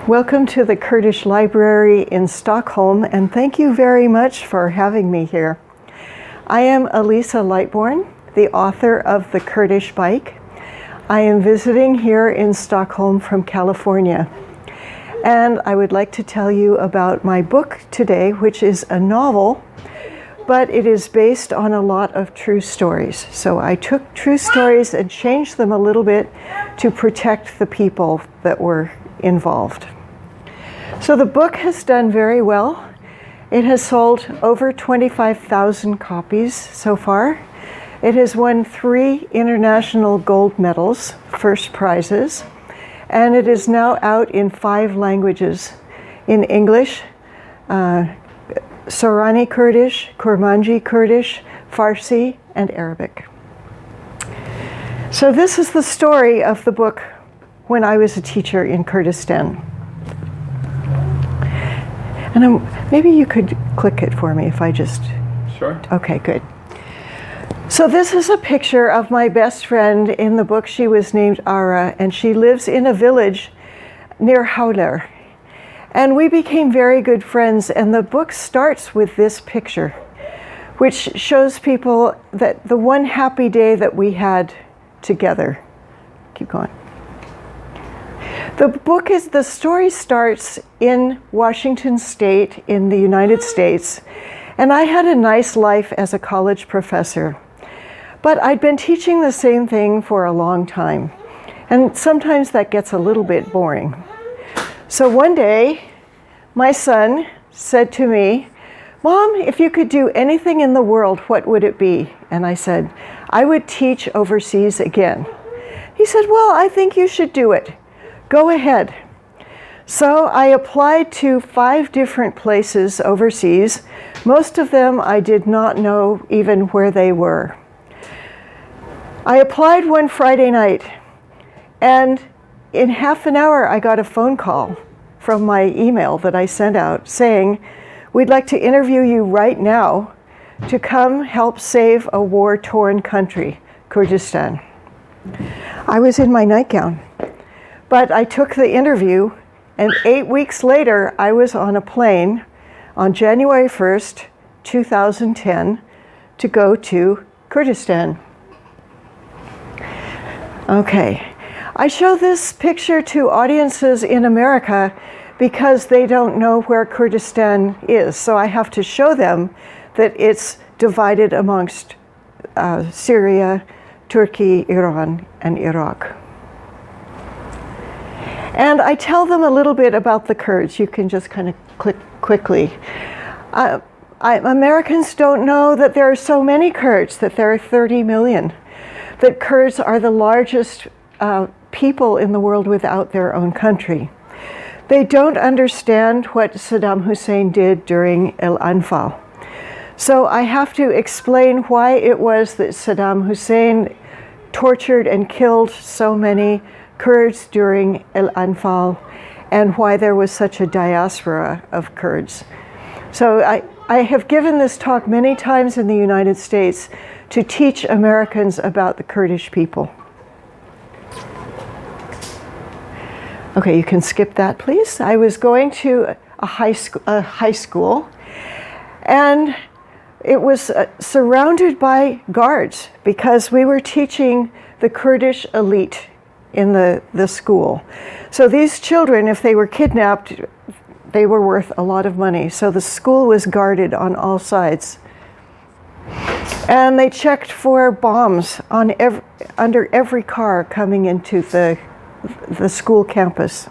Welcome to the Kurdish Library in Stockholm, and thank you very much for having me here. I am Alesa Lightbourne, the author of The Kurdish Bike. I am visiting here in Stockholm from California, and I would like to tell you about my book today, which is a novel, but it is based on a lot of true stories. So I took true stories and changed them a little bit to protect the people that were involved. So the book has done very well. It has sold over 25,000 copies so far. It has won 3 international gold medals, first prizes, and it is now out in 5 languages, in English, Sorani Kurdish, Kurmanji Kurdish, Farsi, and Arabic. So this is the story of the book when I was a teacher in Kurdistan. And maybe you could click it for me if I just... Sure. Okay, good. So this is a picture of my best friend. In the book, she was named Ara, and she lives in a village near Hauler. And we became very good friends, and the book starts with this picture, which shows people that the one happy day that we had together. Keep going. The story starts in Washington State in the United States, and I had a nice life as a college professor. But I'd been teaching the same thing for a long time, and sometimes that gets a little bit boring. So one day, my son said to me, "Mom, if you could do anything in the world, what would it be?" And I said, "I would teach overseas again." He said, "Well, I think you should do it. Go ahead." So I applied to 5 different places overseas. Most of them I did not know even where they were. I applied one Friday night, and in half an hour I got a phone call from my email that I sent out saying, "We'd like to interview you right now to come help save a war-torn country, Kurdistan." I was in my nightgown. But I took the interview, and 8 weeks later, I was on a plane on January 1st, 2010, to go to Kurdistan. Okay, I show this picture to audiences in America because they don't know where Kurdistan is. So I have to show them that it's divided amongst Syria, Turkey, Iran, and Iraq. And I tell them a little bit about the Kurds. You can just kind of click quickly. Americans don't know that there are so many Kurds, that there are 30 million, that Kurds are the largest people in the world without their own country. They don't understand what Saddam Hussein did during Al-Anfal. So I have to explain why it was that Saddam Hussein tortured and killed so many Kurds during Al-Anfal, and why there was such a diaspora of Kurds. So I have given this talk many times in the United States to teach Americans about the Kurdish people. Okay, you can skip that, please. I was going to a high school, and it was surrounded by guards because we were teaching the Kurdish elite in the school. So these children, if they were kidnapped, they were worth a lot of money. So the school was guarded on all sides. And they checked for bombs on under every car coming into the school campus.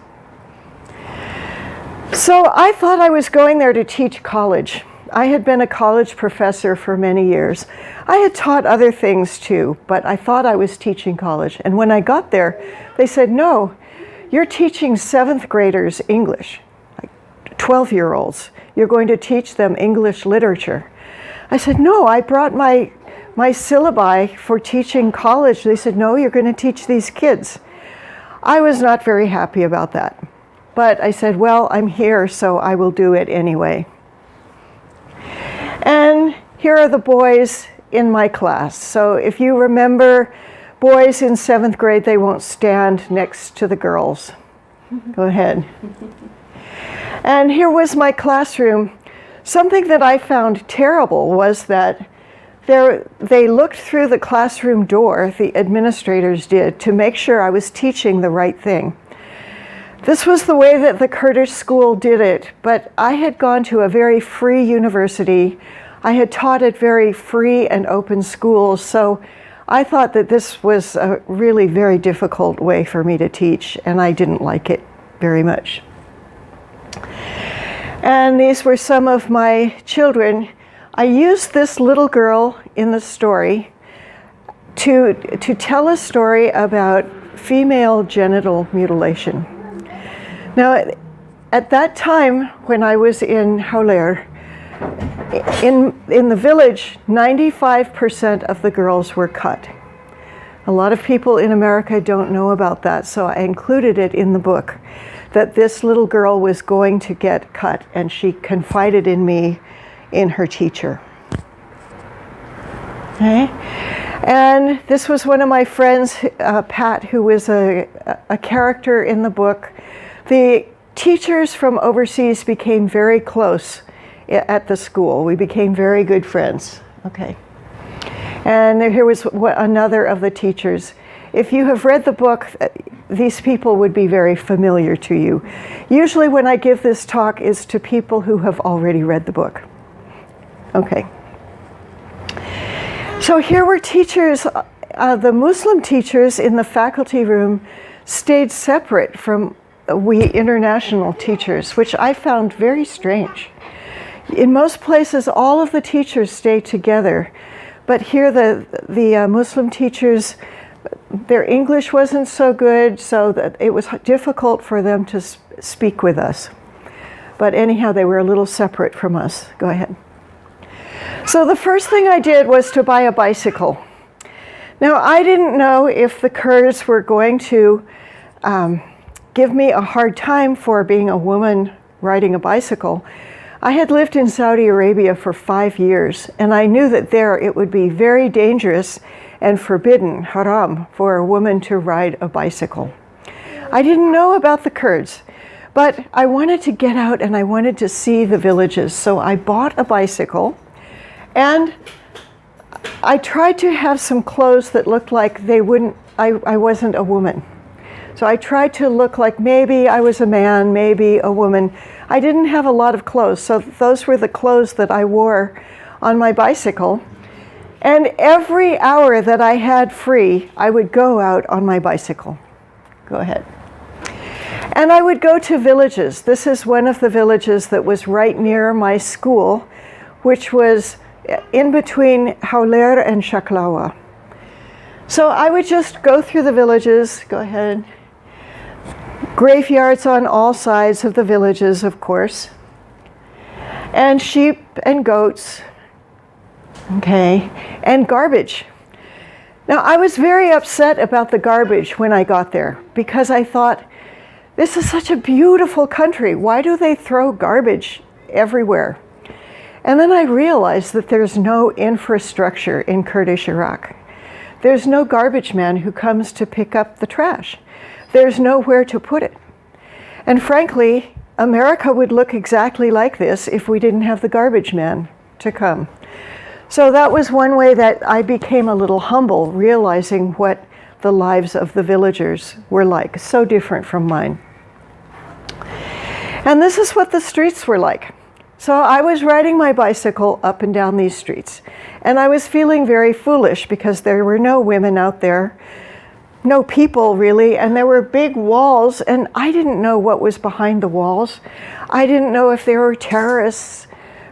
So I thought I was going there to teach college. I had been a college professor for many years. I had taught other things too, but I thought I was teaching college. And when I got there, they said, "No, you're teaching 7th graders English, like 12-year-olds. You're going to teach them English literature." I said, "No, I brought my syllabi for teaching college." They said, "No, you're going to teach these kids." I was not very happy about that. But I said, "Well, I'm here, so I will do it anyway." And here are the boys in my class. So if you remember, boys in 7th grade, they won't stand next to the girls. Go ahead. And here was my classroom. Something that I found terrible was that they looked through the classroom door, the administrators did, to make sure I was teaching the right thing. This was the way that the Kurdish school did it, but I had gone to a very free university. I had taught at very free and open schools, so I thought that this was a really very difficult way for me to teach, and I didn't like it very much. And these were some of my children. I used this little girl in the story to tell a story about female genital mutilation. Now, at that time when I was in Hauler, in the village, 95% of the girls were cut. A lot of people in America don't know about that, so I included it in the book, that this little girl was going to get cut, and she confided in me in her teacher. Okay? And this was one of my friends, Pat, who was a character in the book. The teachers from overseas became very close at the school. We became very good friends. Okay. And here was another of the teachers. If you have read the book, these people would be very familiar to you. Usually when I give this talk is to people who have already read the book. Okay. So here were teachers, the Muslim teachers in the faculty room stayed separate from we international teachers, which I found very strange. In most places, all of the teachers stay together, but here the Muslim teachers, their English wasn't so good, so that it was difficult for them to speak with us. But anyhow, they were a little separate from us. Go ahead. So the first thing I did was to buy a bicycle. Now, I didn't know if the Kurds were going to give me a hard time for being a woman riding a bicycle. I had lived in Saudi Arabia for 5 years, and I knew that there it would be very dangerous and forbidden, haram, for a woman to ride a bicycle. I didn't know about the Kurds, but I wanted to get out and I wanted to see the villages, so I bought a bicycle, and I tried to have some clothes that looked like I wasn't a woman. So I tried to look like maybe I was a man, maybe a woman. I didn't have a lot of clothes, so those were the clothes that I wore on my bicycle. And every hour that I had free, I would go out on my bicycle. Go ahead. And I would go to villages. This is one of the villages that was right near my school, which was in between Hauler and Shaklawa. So I would just go through the villages. Go ahead. Graveyards on all sides of the villages, of course, and sheep and goats, okay, and garbage. Now, I was very upset about the garbage when I got there because I thought, this is such a beautiful country. Why do they throw garbage everywhere? And then I realized that there's no infrastructure in Kurdish Iraq. There's no garbage man who comes to pick up the trash. There's nowhere to put it. And frankly, America would look exactly like this if we didn't have the garbage man to come. So that was one way that I became a little humble, realizing what the lives of the villagers were like, so different from mine. And this is what the streets were like. So I was riding my bicycle up and down these streets, and I was feeling very foolish because there were no women out there, no people really, and there were big walls, and I didn't know what was behind the walls. I didn't know if there were terrorists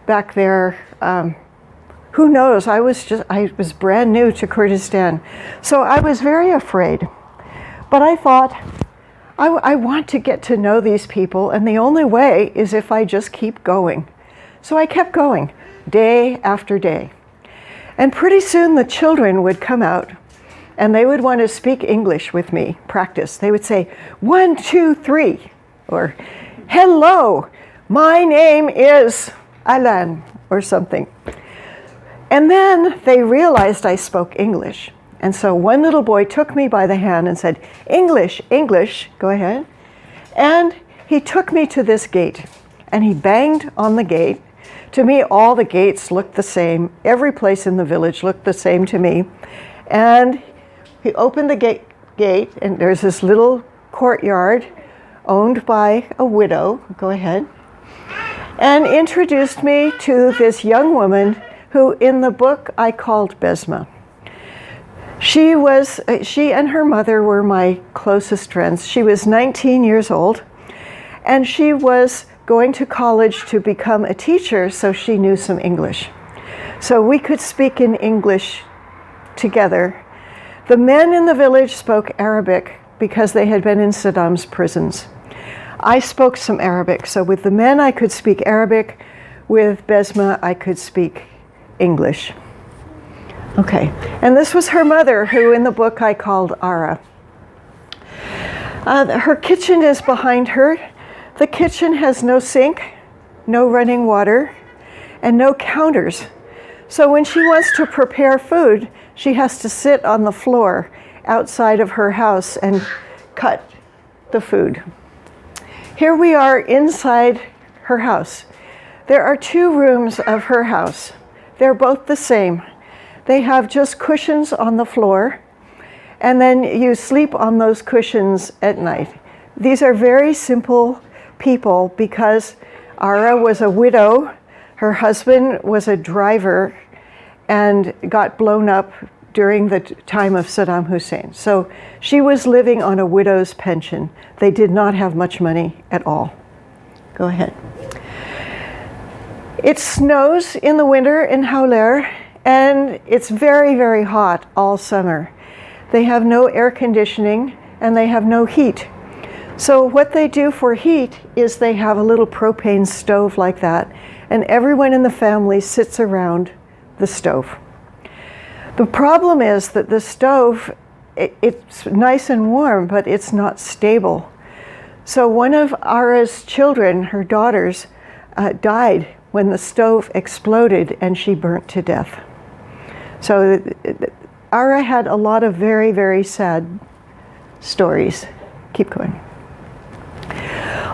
back there. Who knows? I was brand new to Kurdistan, so I was very afraid. But I thought, I want to get to know these people, and the only way is if I just keep going. So I kept going, day after day. And pretty soon the children would come out, and they would want to speak English with me, practice. They would say, 1, 2, 3, or hello, my name is Alan, or something. And then they realized I spoke English. And so one little boy took me by the hand and said, English, English, go ahead. And he took me to this gate, and he banged on the gate. To me, all the gates looked the same. Every place in the village looked the same to me. And he opened the gate, and there's this little courtyard owned by a widow. Go ahead. And introduced me to this young woman who in the book I called Besma. She and her mother were my closest friends. She was 19 years old, and she was going to college to become a teacher, so she knew some English. So we could speak in English together. The men in the village spoke Arabic because they had been in Saddam's prisons. I spoke some Arabic, so with the men I could speak Arabic. With Besma I could speak English. Okay, and this was her mother, who in the book I called Ara. Her kitchen is behind her. The kitchen has no sink, no running water, and no counters. So when she wants to prepare food, she has to sit on the floor outside of her house and cut the food. Here we are inside her house. There are 2 rooms of her house. They're both the same. They have just cushions on the floor, and then you sleep on those cushions at night. These are very simple people because Ara was a widow, her husband was a driver, and got blown up during the time of Saddam Hussein. So she was living on a widow's pension. They did not have much money at all. Go ahead. It snows in the winter in Hauler, and it's very, very hot all summer. They have no air conditioning, and they have no heat. So what they do for heat is they have a little propane stove like that, and everyone in the family sits around the stove. The problem is that the stove, it's nice and warm, but it's not stable. So one of Ara's children, her daughters, died when the stove exploded and she burnt to death. So Ara had a lot of very, very sad stories. Keep going.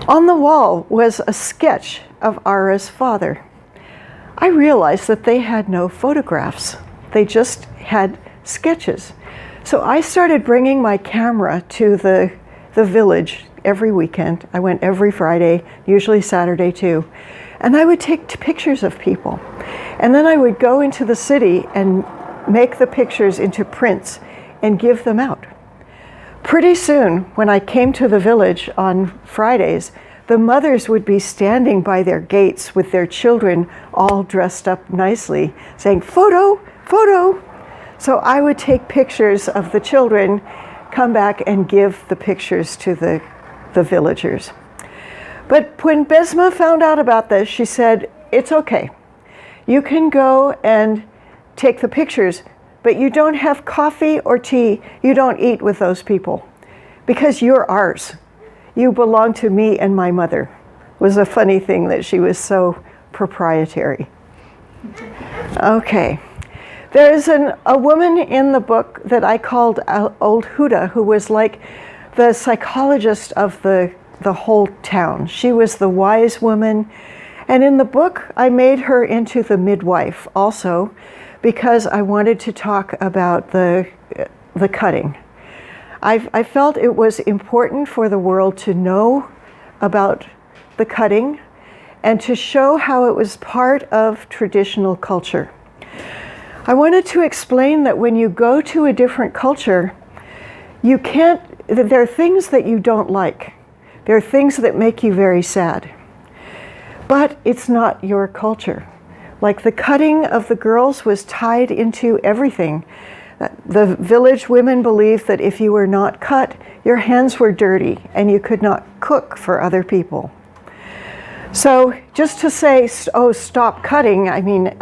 On the wall was a sketch of Ara's father. I realized that they had no photographs. They just had sketches. So I started bringing my camera to the village every weekend. I went every Friday, usually Saturday too. And I would take pictures of people. And then I would go into the city and make the pictures into prints and give them out. Pretty soon, when I came to the village on Fridays, the mothers would be standing by their gates with their children all dressed up nicely, saying, "Photo, photo." So I would take pictures of the children, come back and give the pictures to the villagers. But when Besma found out about this, she said, "It's okay. You can go and take the pictures, but you don't have coffee or tea. You don't eat with those people because you're ours. You belong to me and my mother." It was a funny thing that she was so proprietary. Okay. There's a woman in the book that I called Old Huda, who was like the psychologist of the whole town. She was the wise woman. And in the book, I made her into the midwife also because I wanted to talk about the cutting. I felt it was important for the world to know about the cutting and to show how it was part of traditional culture. I wanted to explain that when you go to a different culture, there are things that you don't like. There are things that make you very sad. But it's not your culture. Like the cutting of the girls was tied into everything. The village women believed that if you were not cut, your hands were dirty and you could not cook for other people. So just to say, oh, stop cutting, I mean,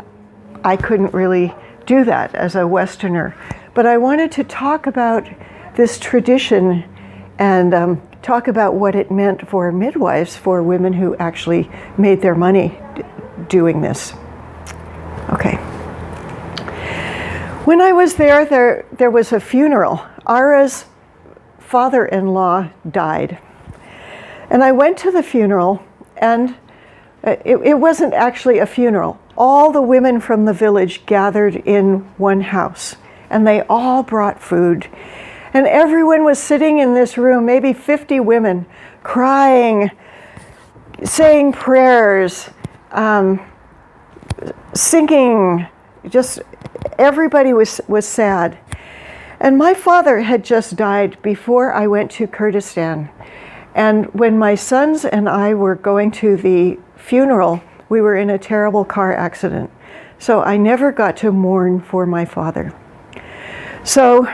I couldn't really do that as a Westerner. But I wanted to talk about this tradition and talk about what it meant for midwives, for women who actually made their money doing this. Okay. When I was there was a funeral. Ara's father-in-law died. And I went to the funeral, and it wasn't actually a funeral. All the women from the village gathered in one house, and they all brought food. And everyone was sitting in this room, maybe 50 women, crying, saying prayers, singing. Just everybody was sad. And my father had just died before I went to Kurdistan. And when my sons and I were going to the funeral, we were in a terrible car accident. So I never got to mourn for my father. So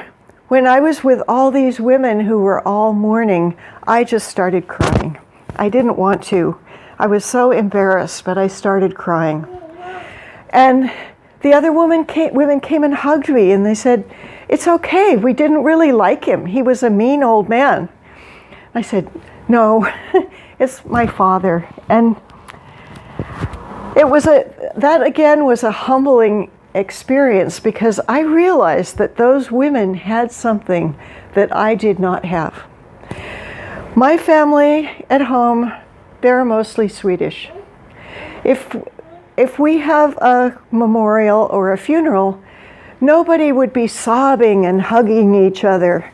when I was with all these women who were all mourning, I just started crying. I didn't want to. I was so embarrassed, but I started crying. And the other women came and hugged me, and they said, "It's okay, we didn't really like him. He was a mean old man." I said, "No, it's my father." And that again was a humbling experience, because I realized that those women had something that I did not have. My family at home, they're mostly Swedish. If we have a memorial or a funeral, nobody would be sobbing and hugging each other.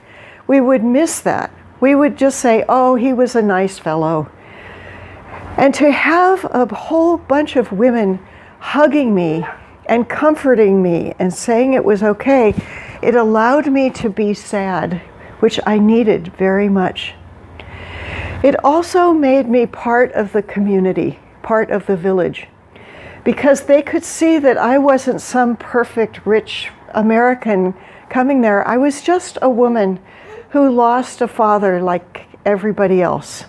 We would miss that. We would just say, "Oh, he was a nice fellow." And to have a whole bunch of women hugging me and comforting me and saying it was okay, it allowed me to be sad, which I needed very much. It also made me part of the community, part of the village, because they could see that I wasn't some perfect, rich American coming there. I was just a woman who lost a father like everybody else.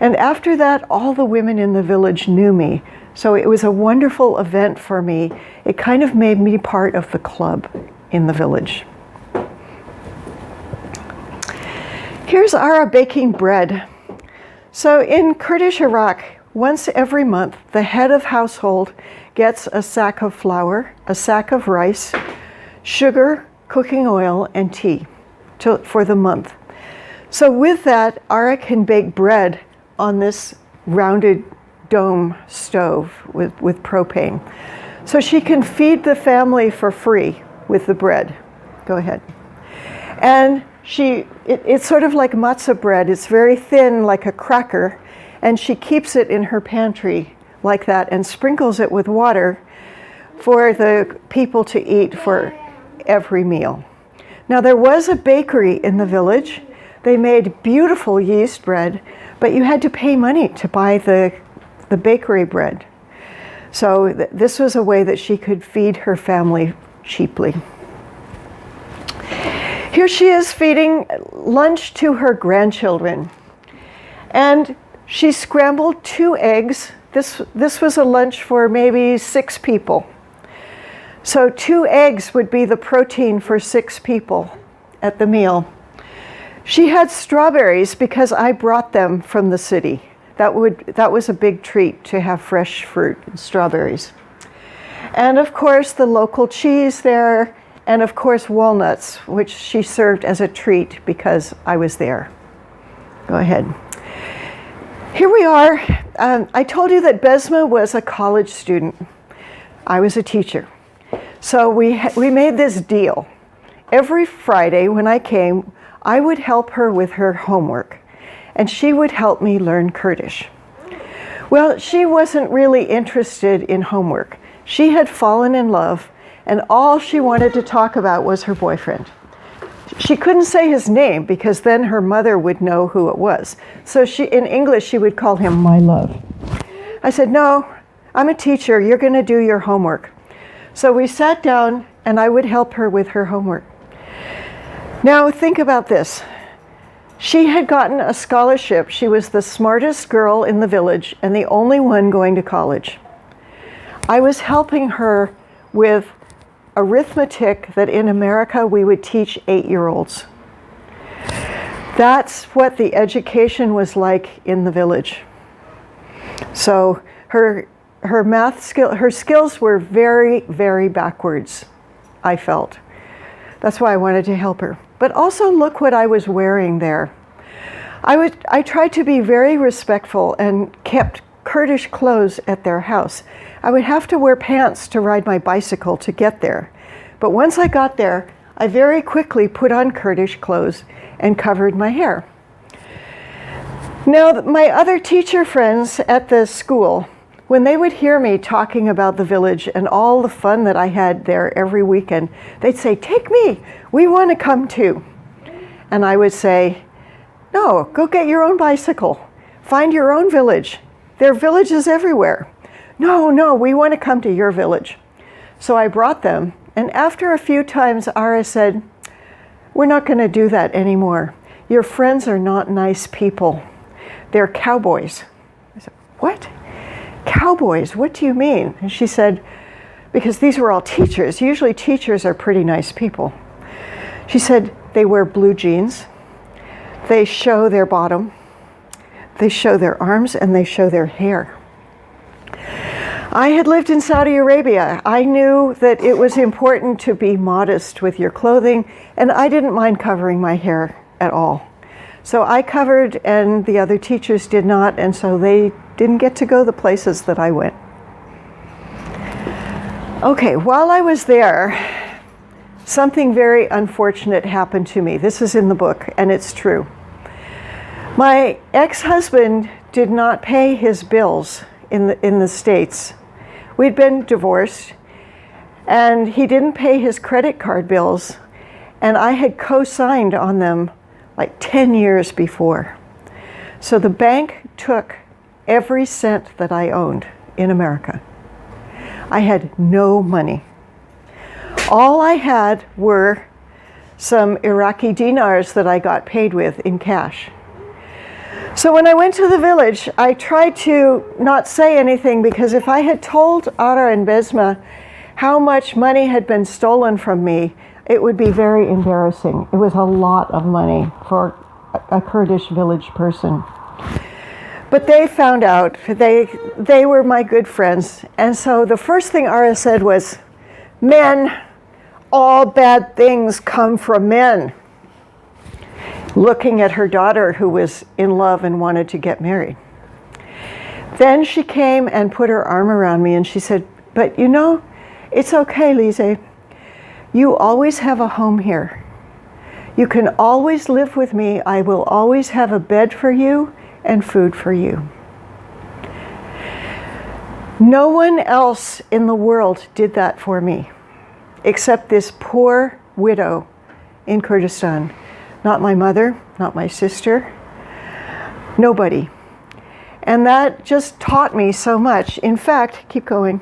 And after that, all the women in the village knew me. So it was a wonderful event for me. It kind of made me part of the club in the village. Here's Ara baking bread. So in Kurdish Iraq, once every month, the head of household gets a sack of flour, a sack of rice, sugar, cooking oil, and tea for the month. So with that, Ara can bake bread on this rounded dome stove with propane. So she can feed the family for free with the bread. Go ahead. And it's sort of like matzah bread. It's very thin, like a cracker, and she keeps it in her pantry like that and sprinkles it with water for the people to eat for every meal. Now, there was a bakery in the village. They made beautiful yeast bread, but you had to pay money to buy the bakery bread. So this was a way that she could feed her family cheaply. Here she is feeding lunch to her grandchildren. And she scrambled 2 eggs. This was a lunch for maybe 6 people. So 2 eggs would be the protein for 6 people at the meal. She had strawberries because I brought them from the city. That was a big treat to have fresh fruit and strawberries. And of course the local cheese there, and of course walnuts, which she served as a treat because I was there. Go ahead. Here we are. I told you that Besma was a college student. I was a teacher. So we made this deal. Every Friday when I came, I would help her with her homework, and she would help me learn Kurdish. Well, she wasn't really interested in homework. She had fallen in love, and all she wanted to talk about was her boyfriend. She couldn't say his name because then her mother would know who it was. So in English, she would call him my love. I said, "No, I'm a teacher. You're going to do your homework." So we sat down, and I would help her with her homework. Now think about this. She had gotten a scholarship. She was the smartest girl in the village and the only one going to college. I was helping her with arithmetic that in America we would teach 8-year-olds. That's what the education was like in the village. So her skills were very, very backwards, I felt. That's why I wanted to help her. But also look what I was wearing there. I tried to be very respectful and kept Kurdish clothes at their house. I would have to wear pants to ride my bicycle to get there. But once I got there, I very quickly put on Kurdish clothes and covered my hair. Now, my other teacher friends at the school, when they would hear me talking about the village and all the fun that I had there every weekend, they'd say, "Take me, we want to come too." And I would say, "No, go get your own bicycle. Find your own village. There are villages everywhere." No, we want to come to your village." So I brought them, and after a few times, Ara said, "We're not going to do that anymore. Your friends are not nice people. They're cowboys." I said, "What? Cowboys? What do you mean?" And she said, because these were all teachers. Usually teachers are pretty nice people. She said, "They wear blue jeans. They show their bottom. They show their arms, and they show their hair." I had lived in Saudi Arabia. I knew that it was important to be modest with your clothing, and I didn't mind covering my hair at all. So I covered, and the other teachers did not, and so they didn't get to go the places that I went. Okay, while I was there, something very unfortunate happened to me. This is in the book, and it's true. My ex-husband did not pay his bills in the States. We'd been divorced, and he didn't pay his credit card bills, and I had co-signed on them like 10 years before. So the bank took every cent that I owned in America. I had no money. All I had were some Iraqi dinars that I got paid with in cash. So when I went to the village, I tried to not say anything, because if I had told Ara and Besma how much money had been stolen from me, it would be very embarrassing. It was a lot of money for a Kurdish village person. But they found out. They were my good friends. And so the first thing Ara said was, "Men, all bad things come from men," looking at her daughter, who was in love and wanted to get married. Then she came and put her arm around me, and she said, "But you know, it's okay, Lise. You always have a home here. You can always live with me. I will always have a bed for you and food for you." No one else in the world did that for me, except this poor widow in Kurdistan. Not my mother, not my sister, nobody. And that just taught me so much. In fact, keep going.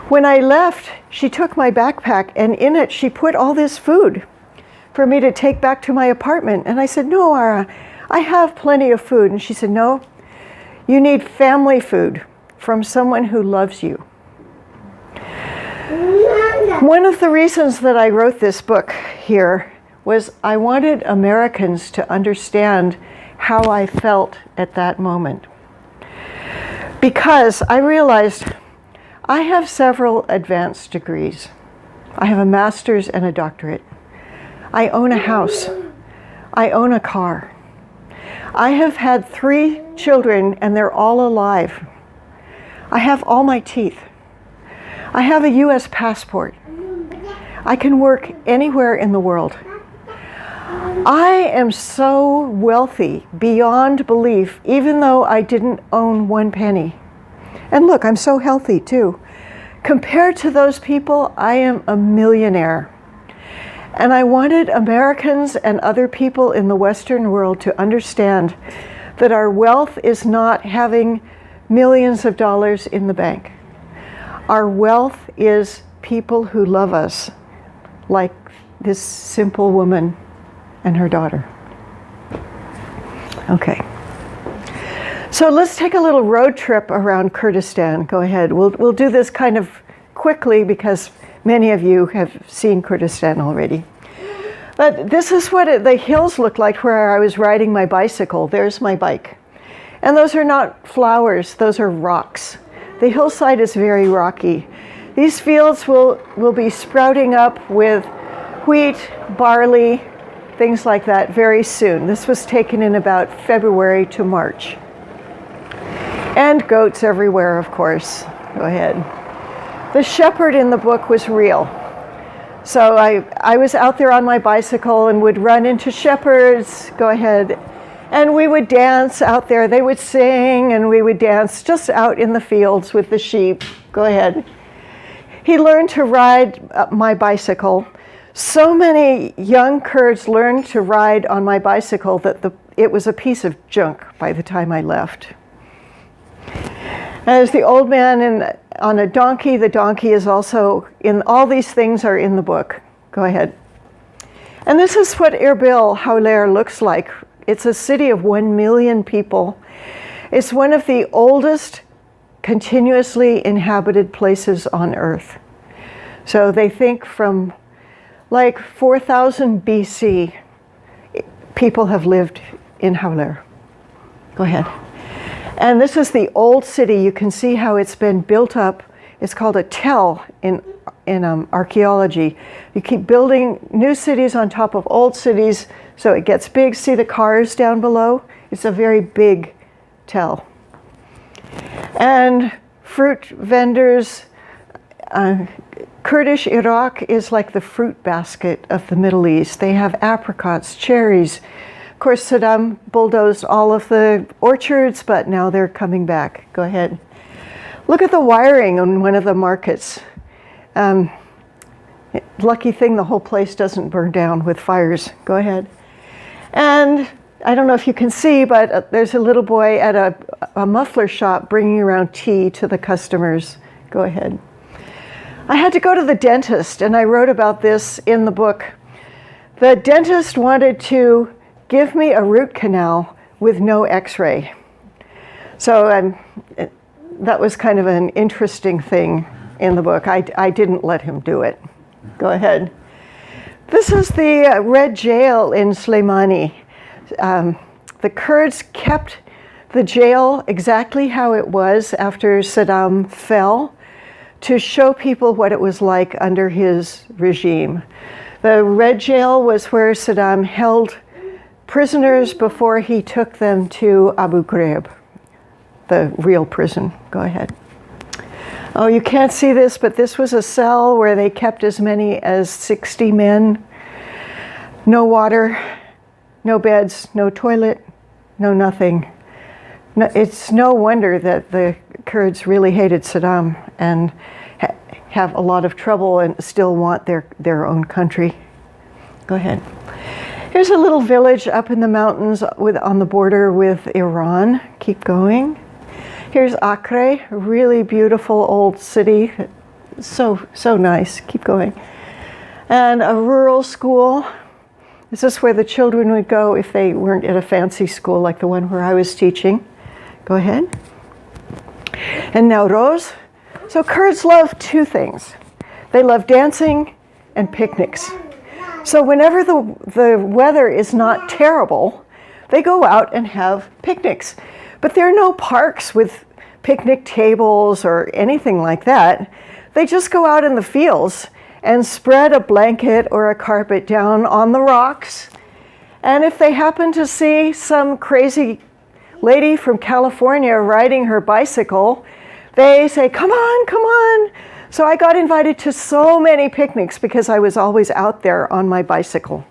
When I left, she took my backpack, and in it she put all this food for me to take back to my apartment. And I said, "No, Ara, I have plenty of food." And she said, "No, you need family food from someone who loves you." One of the reasons that I wrote this book here was I wanted Americans to understand how I felt at that moment. Because I realized I have several advanced degrees. I have a master's and a doctorate. I own a house. I own a car. I have had 3 children, and they're all alive. I have all my teeth. I have a US passport. I can work anywhere in the world. I am so wealthy beyond belief, even though I didn't own 1 penny. And look, I'm so healthy too. Compared to those people, I am a millionaire. And I wanted Americans and other people in the Western world to understand that our wealth is not having millions of dollars in the bank. Our wealth is people who love us, like this simple woman and her daughter. Okay. So let's take a little road trip around Kurdistan. Go ahead. We'll do this kind of quickly because many of you have seen Kurdistan already. But this is what the hills look like where I was riding my bicycle. There's my bike. And those are not flowers, those are rocks. The hillside is very rocky. These fields will be sprouting up with wheat, barley, things like that very soon. This was taken in about February to March. And goats everywhere, of course. Go ahead. The shepherd in the book was real. So I was out there on my bicycle and would run into shepherds. Go ahead. And we would dance out there. They would sing and we would dance just out in the fields with the sheep. Go ahead. He learned to ride my bicycle. So many young Kurds learned to ride on my bicycle that it was a piece of junk by the time I left. As the old man on a donkey, the donkey is also in, all these things are in the book. Go ahead. And this is what Erbil Hawler looks like. It's a city of 1 million people. It's one of the oldest continuously inhabited places on Earth. So they think from like 4000 BC, people have lived in Hawler. Go ahead. And this is the old city. You can see how it's been built up. It's called a tell in archaeology. You keep building new cities on top of old cities so it gets big. See the cars down below? It's a very big tell. And fruit vendors. Kurdish Iraq is like the fruit basket of the Middle East. They have apricots, cherries. Of course, Saddam bulldozed all of the orchards, but now they're coming back. Go ahead. Look at the wiring on one of the markets. Lucky thing the whole place doesn't burn down with fires. Go ahead. And I don't know if you can see, but there's a little boy at a muffler shop bringing around tea to the customers. Go ahead. I had to go to the dentist, and I wrote about this in the book. The dentist wanted to give me a root canal with no x-ray. So that was kind of an interesting thing in the book. I didn't let him do it. Go ahead. This is the Red Jail in Slemani. The Kurds kept the jail exactly how it was after Saddam fell to show people what it was like under his regime. The Red Jail was where Saddam held prisoners before he took them to Abu Ghraib, the real prison. Go ahead. Oh, you can't see this, but this was a cell where they kept as many as 60 men. No water, no beds, no toilet, no nothing. No, it's no wonder that the Kurds really hated Saddam and have a lot of trouble and still want their own country. Go ahead. Here's a little village up in the mountains on the border with Iran. Keep going. Here's Acre, a really beautiful old city. So nice. Keep going. And a rural school. This is where the children would go if they weren't at a fancy school like the one where I was teaching. Go ahead. And Nowroz. So Kurds love two things. They love dancing and picnics. So whenever the weather is not terrible, they go out and have picnics. But there are no parks with picnic tables or anything like that. They just go out in the fields and spread a blanket or a carpet down on the rocks. And if they happen to see some crazy lady from California riding her bicycle, they say, "Come on, come on." So I got invited to so many picnics because I was always out there on my bicycle.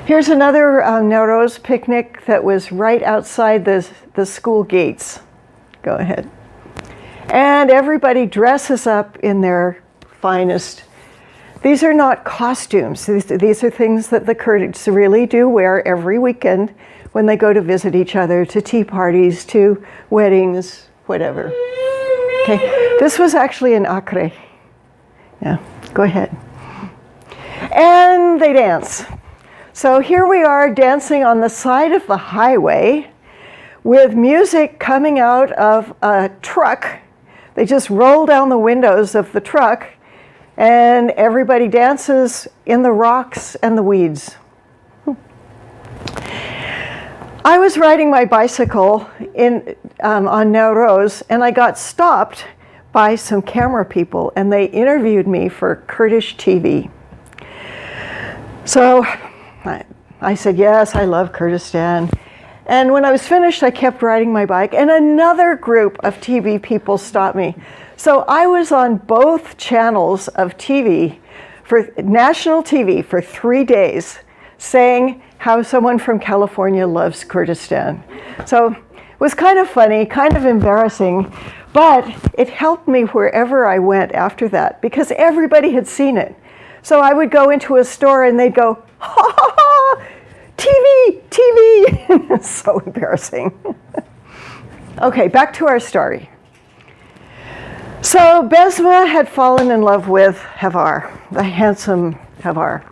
Here's another Nowroz picnic that was right outside the school gates. Go ahead. And everybody dresses up in their finest. These are not costumes. These are things that the Kurds really do wear every weekend when they go to visit each other, to tea parties, to weddings, whatever. Okay, this was actually in Acre. Yeah, go ahead. And they dance. So here we are dancing on the side of the highway with music coming out of a truck. They just roll down the windows of the truck and everybody dances in the rocks and the weeds. I was riding my bicycle on Nowroz, and I got stopped by some camera people, and they interviewed me for Kurdish TV. So I said, yes, I love Kurdistan. And when I was finished, I kept riding my bike, and another group of TV people stopped me. So I was on both channels of TV, for national TV, for 3 days, saying how someone from California loves Kurdistan. So it was kind of funny, kind of embarrassing, but it helped me wherever I went after that, because everybody had seen it. So I would go into a store and they'd go, ha ha ha, TV, TV. It's so embarrassing. Okay, back to our story. So Besma had fallen in love with Havar, the handsome Havar.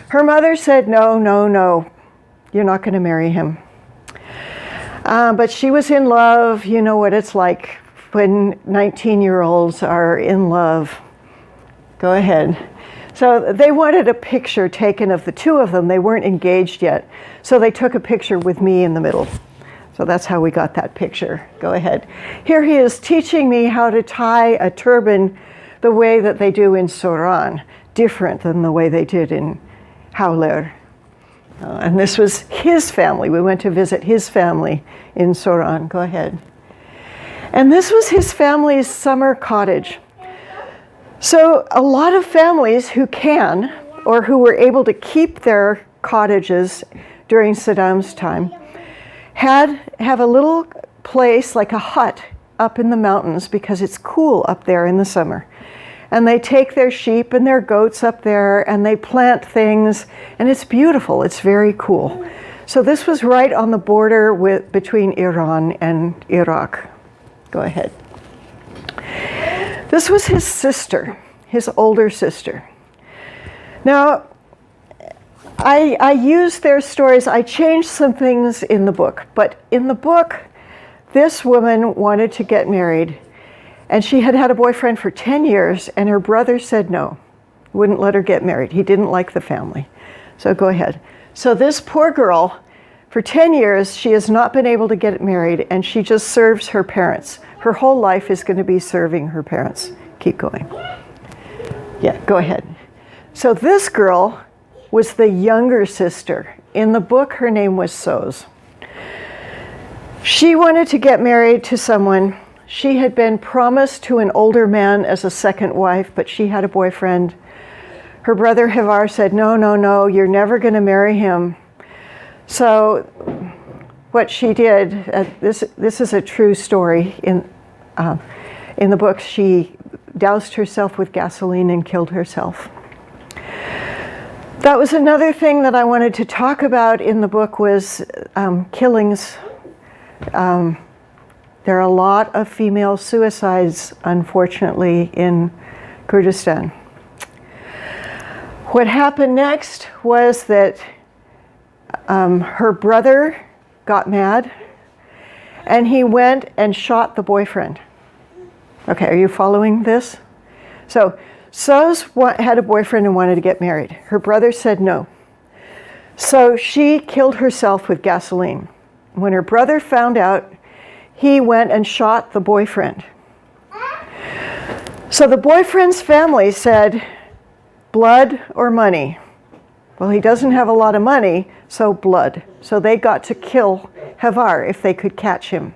Her mother said, no, no, no, you're not going to marry him. But she was in love. You know what it's like when 19-year-olds are in love. Go ahead. So they wanted a picture taken of the two of them. They weren't engaged yet. So they took a picture with me in the middle. So that's how we got that picture. Go ahead. Here he is teaching me how to tie a turban the way that they do in Soran, different than the way they did in Hawler. And this was his family. We went to visit his family in Soran. Go ahead. And this was his family's summer cottage. So a lot of families who can, or who were able to keep their cottages during Saddam's time, have a little place like a hut up in the mountains because it's cool up there in the summer. And they take their sheep and their goats up there and they plant things, and it's beautiful. It's very cool. So this was right on the border between Iran and Iraq. Go ahead. This was his sister, his older sister. Now, I used their stories. I changed some things in the book, but in the book, this woman wanted to get married, and she had had a boyfriend for 10 years, and her brother said no, wouldn't let her get married. He didn't like the family. So go ahead. So this poor girl, for 10 years, she has not been able to get married, and she just serves her parents. Her whole life is going to be serving her parents. Keep going. Yeah, go ahead. So this girl was the younger sister. In the book, her name was Soz. She wanted to get married to someone. She had been promised to an older man as a second wife, but she had a boyfriend. Her brother Havar said, no, no, no, you're never going to marry him. So what she did, this is a true story. In the book, she doused herself with gasoline and killed herself. That was another thing that I wanted to talk about in the book was killings. There are a lot of female suicides, unfortunately, in Kurdistan. What happened next was that her brother got mad and he went and shot the boyfriend. Okay, are you following this? So Soz had a boyfriend and wanted to get married. Her brother said no. So she killed herself with gasoline. When her brother found out, he went and shot the boyfriend. So the boyfriend's family said, blood or money? Well, he doesn't have a lot of money, so blood. So they got to kill Havar if they could catch him.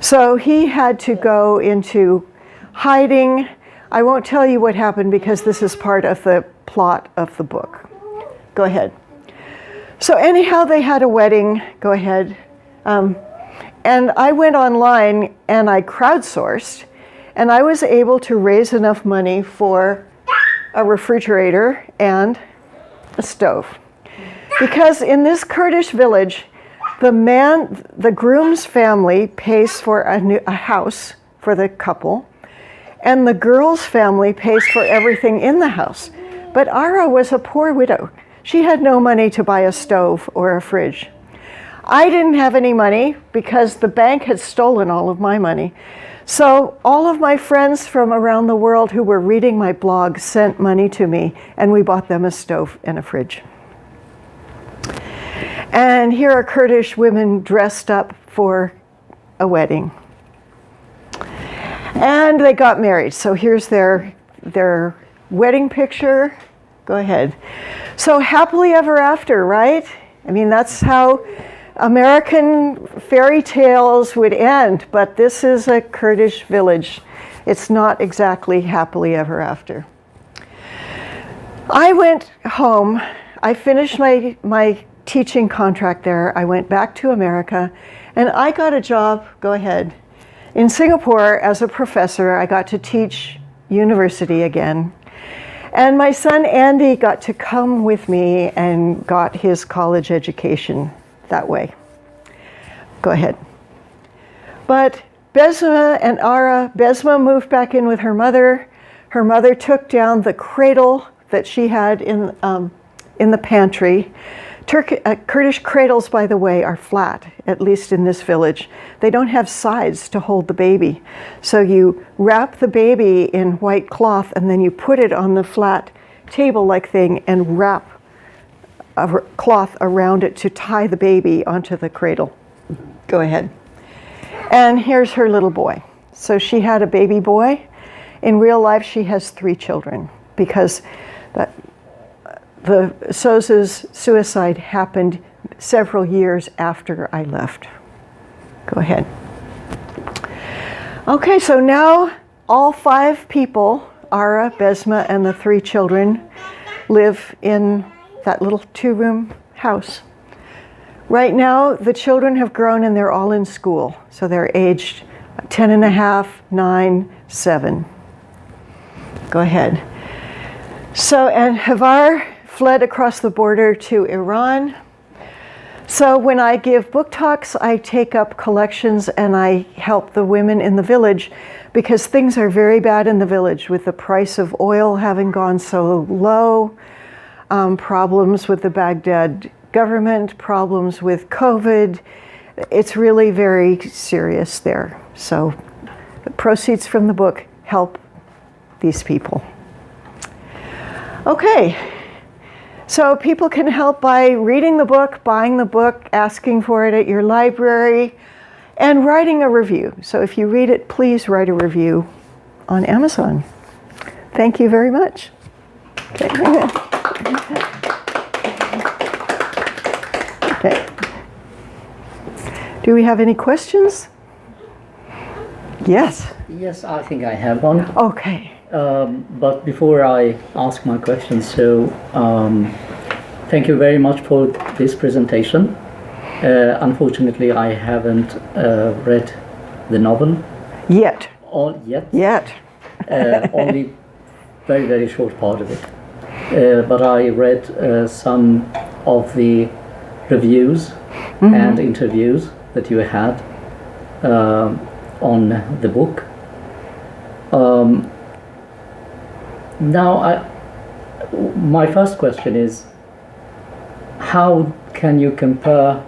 So he had to go into hiding. I won't tell you what happened because this is part of the plot of the book. Go ahead. So anyhow, they had a wedding. Go ahead. And I went online and I crowdsourced, and I was able to raise enough money for a refrigerator and a stove. Because in this Kurdish village, the groom's family pays for a house for the couple, and the girl's family pays for everything in the house. But Ara was a poor widow. She had no money to buy a stove or a fridge. I didn't have any money because the bank had stolen all of my money. So all of my friends from around the world who were reading my blog sent money to me, and we bought them a stove and a fridge. And here are Kurdish women dressed up for a wedding. And they got married. So here's their wedding picture. Go ahead. So happily ever after, right? I mean, that's how American fairy tales would end, but this is a Kurdish village. It's not exactly happily ever after. I went home. I finished my teaching contract there. I went back to America, and I got a job, go ahead, in Singapore as a professor. I got to teach university again. And my son Andy got to come with me and got his college education that way. Go ahead. But Besma and Ara, Besma moved back in with her mother. Her mother took down the cradle that she had in the pantry. Kurdish cradles, by the way, are flat, at least in this village. They don't have sides to hold the baby. So you wrap the baby in white cloth and then you put it on the flat table-like thing and wrap a cloth around it to tie the baby onto the cradle. Go ahead. And here's her little boy. So she had a baby boy. In real life, she has 3 children because the Sosa's suicide happened several years after I left. Go ahead. Okay, so now all 5 people, Ara, Besma, and the 3 children, live in that little 2-room house. Right now, the children have grown and they're all in school. So they're aged 10 and a half, 9, 7. Go ahead. So, and Havar fled across the border to Iran. So when I give book talks, I take up collections and I help the women in the village because things are very bad in the village with the price of oil having gone so low, problems with the Baghdad government, problems with COVID. It's really very serious there. So the proceeds from the book help these people. Okay. So people can help by reading the book, buying the book, asking for it at your library, and writing a review. So if you read it, please write a review on Amazon. Thank you very much. Okay. Okay. Do we have any questions? Yes. Yes, I think I have one. Okay. But before I ask my question, thank you very much for this presentation. Unfortunately, I haven't read the novel. Yet. Yet. Only very, very short part of it. But I read some of the reviews and interviews that you had on the book. Now, my first question is, how can you compare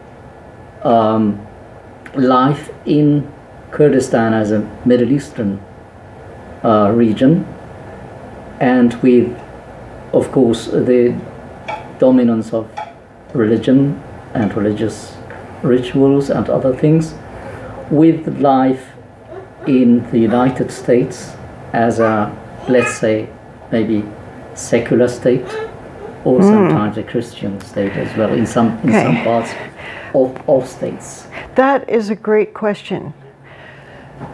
life in Kurdistan as a Middle Eastern region and with, of course, the dominance of religion and religious rituals and other things, with life in the United States as a, let's say, maybe secular state, or sometimes a Christian state as well in some parts of states? That is a great question.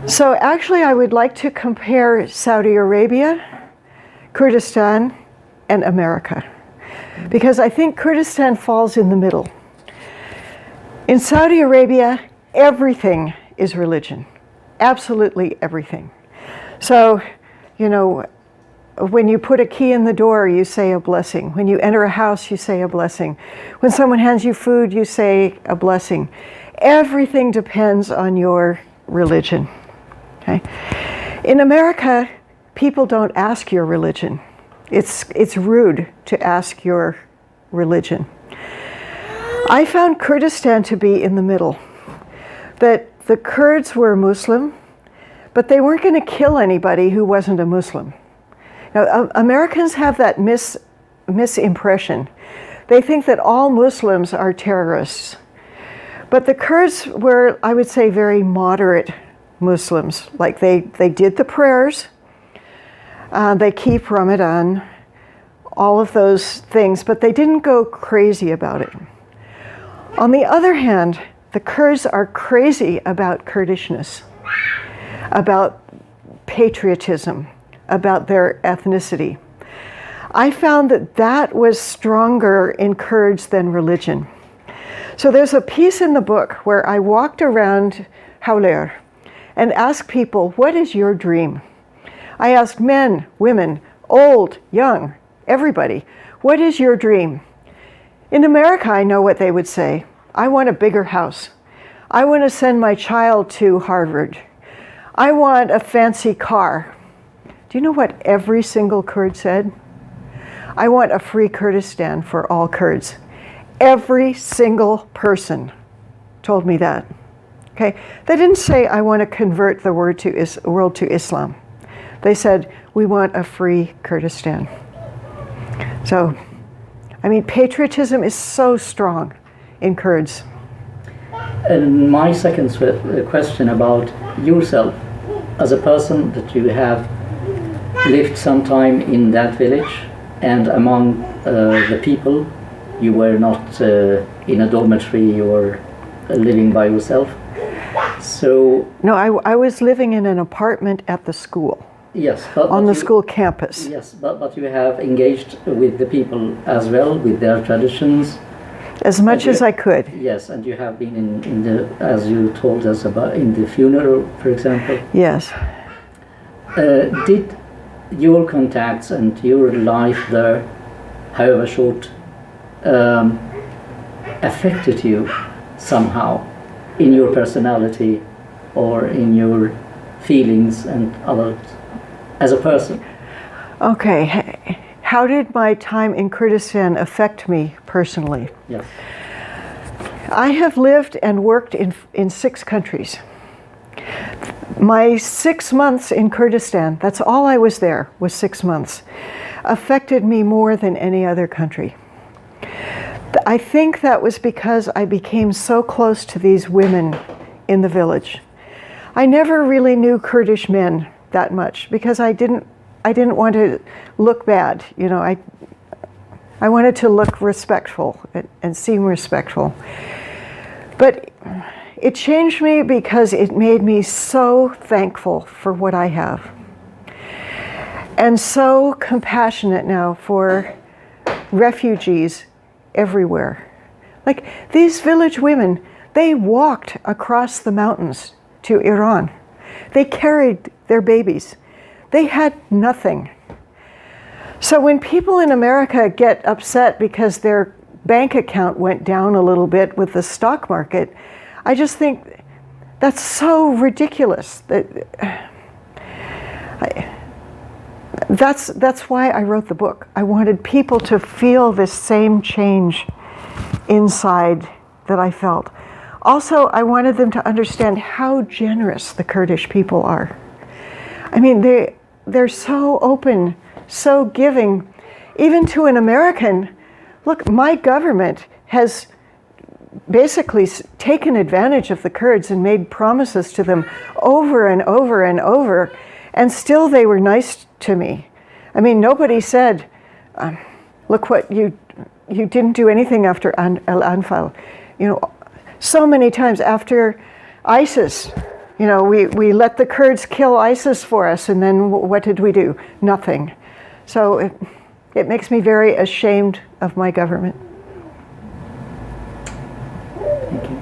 So actually I would like to compare Saudi Arabia, Kurdistan, and America, because I think Kurdistan falls in the middle. In Saudi Arabia, everything is religion, absolutely everything. So, you know, when you put a key in the door, you say a blessing. When you enter a house, you say a blessing. When someone hands you food, you say a blessing. Everything depends on your religion. Okay? In America, people don't ask your religion. It's rude to ask your religion. I found Kurdistan to be in the middle. That the Kurds were Muslim, but they weren't going to kill anybody who wasn't a Muslim. Now, Americans have that misimpression. They think that all Muslims are terrorists. But the Kurds were, I would say, very moderate Muslims. Like they did the prayers, they keep Ramadan. all of those things, but they didn't go crazy about it. On the other hand, the Kurds are crazy about Kurdishness, about patriotism, about their ethnicity. I found that that was stronger in Kurds than religion. So there's a piece in the book where I walked around Hawler and asked people, what is your dream? I asked men, women, old, young, everybody, what is your dream? In America, I know what they would say. I want a bigger house. I want to send my child to Harvard. I want a fancy car. Do you know what every single Kurd said? I want a free Kurdistan for all Kurds. Every single person told me that. Okay? They didn't say, I want to convert the world to Islam. They said, we want a free Kurdistan. So, I mean, patriotism is so strong in Kurds. And my second question about yourself, as a person that you have lived some time in that village and among the people, you were not in a dormitory, you were living by yourself. So no, I was living in an apartment at the school. Yes, on the school campus. Yes, but you have engaged with the people as well, with their traditions. As much as I could. Yes, and you have been in the, as you told us about, in the funeral, for example. Yes. Did your contacts and your life there, however short, affected you somehow in your personality or in your feelings and others as a person? Okay. How did my time in Kurdistan affect me personally? Yes. I have lived and worked in 6 countries. My 6 months in Kurdistan, that's all I was there, was 6 months, affected me more than any other country. I think that was because I became so close to these women in the village. I never really knew Kurdish men that much because I didn't want to look bad. You know, I wanted to look respectful and seem respectful. But it changed me because it made me so thankful for what I have. And so compassionate now for refugees everywhere. Like these village women, they walked across the mountains to Iran. They carried their babies. They had nothing. So when people in America get upset because their bank account went down a little bit with the stock market, I just think that's so ridiculous. That's why I wrote the book. I wanted people to feel this same change inside that I felt. Also, I wanted them to understand how generous the Kurdish people are. I mean, they're so open, so giving. Even to an American, look, my government has basically taken advantage of the Kurds and made promises to them over and over and over, and still they were nice to me. I mean, nobody said, look what you didn't do anything after Al-Anfal. You know, so many times after ISIS, you know, we let the Kurds kill ISIS for us, and then what did we do? Nothing. So it makes me very ashamed of my government. Thank you.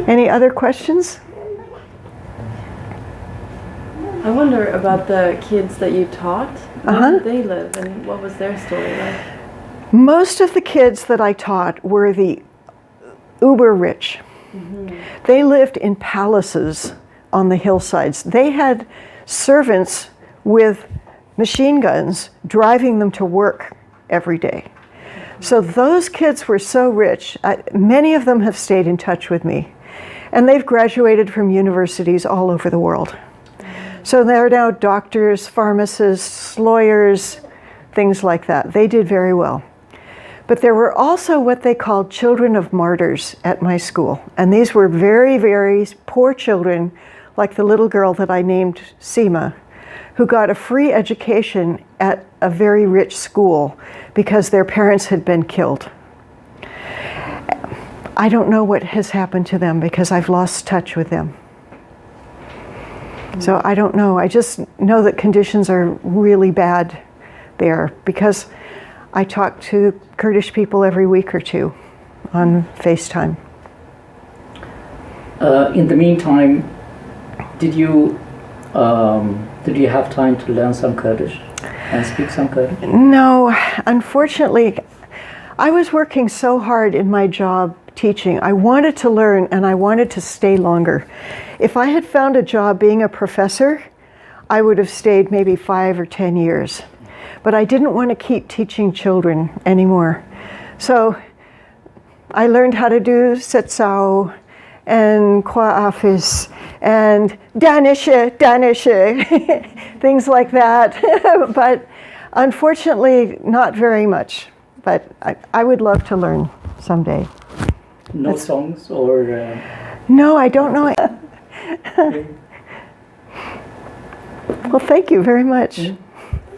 Any other questions? I wonder about the kids that you taught. Where did they live, and what was their story like? Most of the kids that I taught were the uber rich. Mm-hmm. They lived in palaces on the hillsides. They had servants with machine guns driving them to work every day. Mm-hmm. So those kids were so rich. Many of them have stayed in touch with me, and they've graduated from universities all over the world. So they're now doctors, pharmacists, lawyers, things like that. They did very well. But there were also what they called children of martyrs at my school. And these were very, very poor children, like the little girl that I named Seema. who got a free education at a very rich school because their parents had been killed. I don't know what has happened to them because I've lost touch with them. So I don't know. I just know that conditions are really bad there because I talk to Kurdish people every week or two on FaceTime. In the meantime, did you have time to learn some Kurdish and speak some Kurdish? No, unfortunately, I was working so hard in my job teaching. I wanted to learn and I wanted to stay longer. If I had found a job being a professor, I would have stayed maybe 5 or 10 years. But I didn't want to keep teaching children anymore. So I learned how to do setsao and Kwaafis and Danishe, things like that. But unfortunately, not very much. But I would love to learn someday. No songs or... No, I don't know. Well, thank you very much.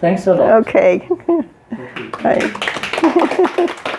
Thanks a lot. Okay. Bye.